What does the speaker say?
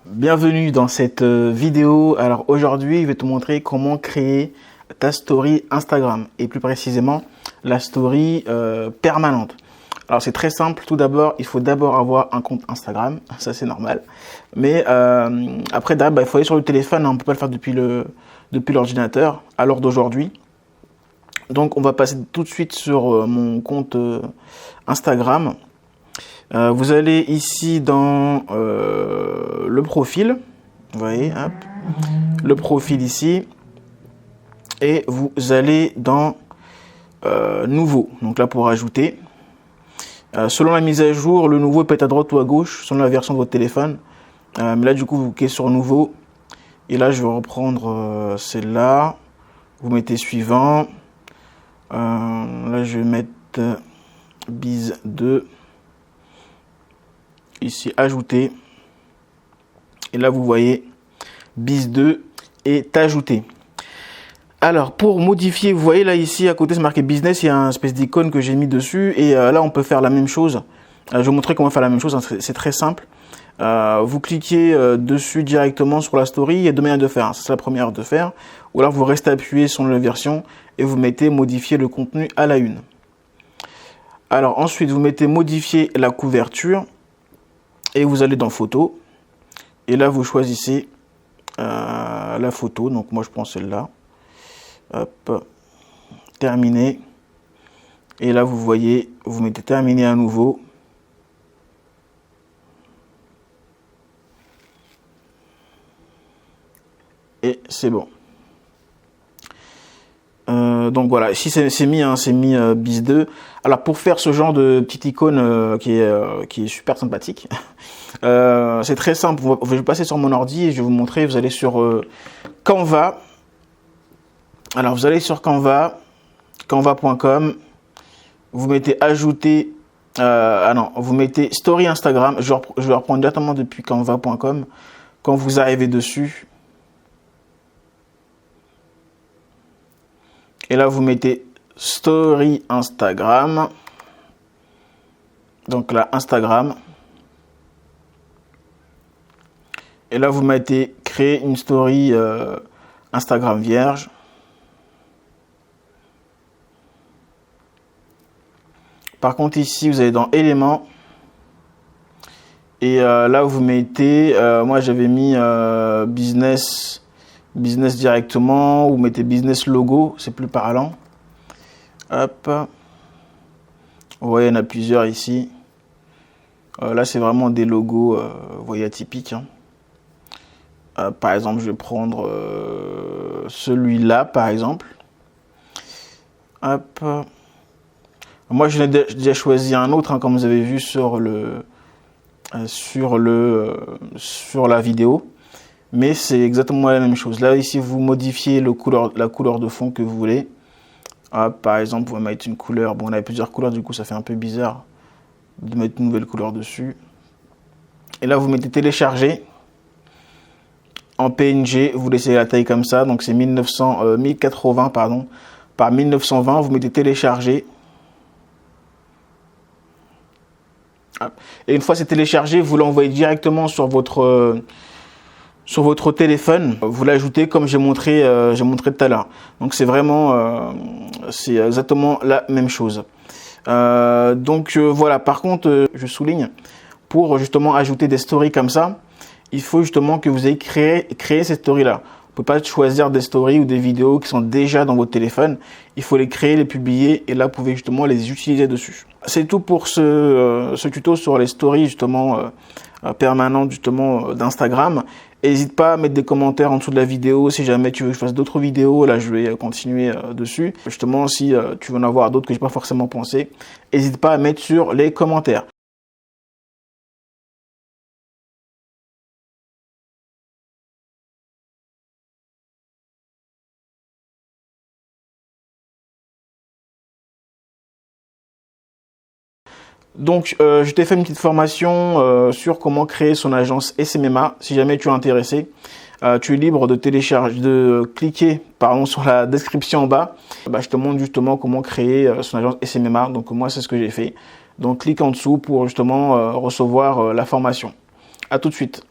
Bienvenue dans cette vidéo. Alors aujourd'hui, je vais te montrer comment créer ta story Instagram et plus précisément la story permanente. Alors c'est très simple. Tout d'abord, il faut d'abord avoir un compte Instagram, ça c'est normal. Mais après, il faut aller sur le téléphone. On ne peut pas le faire depuis l'ordinateur à l'heure d'aujourd'hui. Donc on va passer tout de suite sur mon compte Instagram. Vous allez ici dans le profil, vous voyez, hop, le profil ici, et vous allez dans nouveau, donc là pour ajouter. Selon la mise à jour, le nouveau peut être à droite ou à gauche, selon la version de votre téléphone. Mais là du coup vous cliquez sur nouveau, et là je vais reprendre celle-là, vous mettez suivant, là je vais mettre bise 2. Ici ajouter, et là vous voyez bise 2 est ajouté. Alors pour modifier, vous voyez là ici à côté c'est marqué business, il y a un espèce d'icône que j'ai mis dessus, et là on peut faire la même chose. Je vais vous montrer comment faire la même chose, c'est très simple. Vous cliquez dessus directement sur la story, il y a deux manières de faire, c'est la première de faire, ou alors vous restez appuyé sur la version et vous mettez modifier le contenu à la une. Alors ensuite vous mettez modifier la couverture. Et vous allez dans photo, et là vous choisissez la photo, donc moi je prends celle-là, hop, terminé, et là vous voyez, vous mettez terminé à nouveau, et c'est bon. Donc voilà, ici c'est mis bise 2. Alors pour faire ce genre de petite icône qui est super sympathique, c'est très simple. Je vais passer sur mon ordi et je vais vous montrer. Vous allez sur Canva. Alors vous allez sur Canva, canva.com. Vous mettez ajouter. Vous mettez story Instagram. Je vais reprendre directement depuis canva.com. Quand vous arrivez dessus. Et là, vous mettez story Instagram. Donc là, Instagram. Et là, vous mettez créer une story Instagram vierge. Par contre, ici, vous allez dans éléments. Et là, vous mettez, moi j'avais mis business directement, vous mettez business logo, c'est plus parlant. Hop. Vous voyez, il y en a plusieurs ici. Là, c'est vraiment des logos, vous voyez, atypiques. Hein. Par exemple, je vais prendre celui-là, par exemple. Hop. Moi, je l'ai déjà choisi un autre, hein, comme vous avez vu sur la vidéo. Mais c'est exactement la même chose. Là, ici, vous modifiez la couleur de fond que vous voulez. Par exemple, vous mettre une couleur. Bon, on a plusieurs couleurs, du coup, ça fait un peu bizarre de mettre une nouvelle couleur dessus. Et là, vous mettez télécharger en PNG. Vous laissez la taille comme ça. Donc, c'est 1080 par 1920. Vous mettez télécharger. Et une fois c'est téléchargé, vous l'envoyez directement sur votre téléphone, vous l'ajoutez comme j'ai montré tout à l'heure. Donc c'est vraiment, c'est exactement la même chose. Voilà, par contre, je souligne, pour justement ajouter des stories comme ça, il faut justement que vous ayez créé cette story-là. Vous ne pouvez pas choisir des stories ou des vidéos qui sont déjà dans votre téléphone. Il faut les créer, les publier, et là, vous pouvez justement les utiliser dessus. C'est tout pour ce tuto sur les stories justement permanentes justement d'Instagram. N'hésite pas à mettre des commentaires en dessous de la vidéo si jamais tu veux que je fasse d'autres vidéos. Là, je vais continuer dessus. Justement, si tu veux en avoir d'autres que j'ai pas forcément pensé, n'hésite pas à mettre sur les commentaires. Donc, je t'ai fait une petite formation sur comment créer son agence SMMA. Si jamais tu es intéressé, tu es libre de cliquer sur la description en bas. Je te montre justement comment créer son agence SMMA. Donc, moi, c'est ce que j'ai fait. Donc, clique en dessous pour justement recevoir la formation. À tout de suite.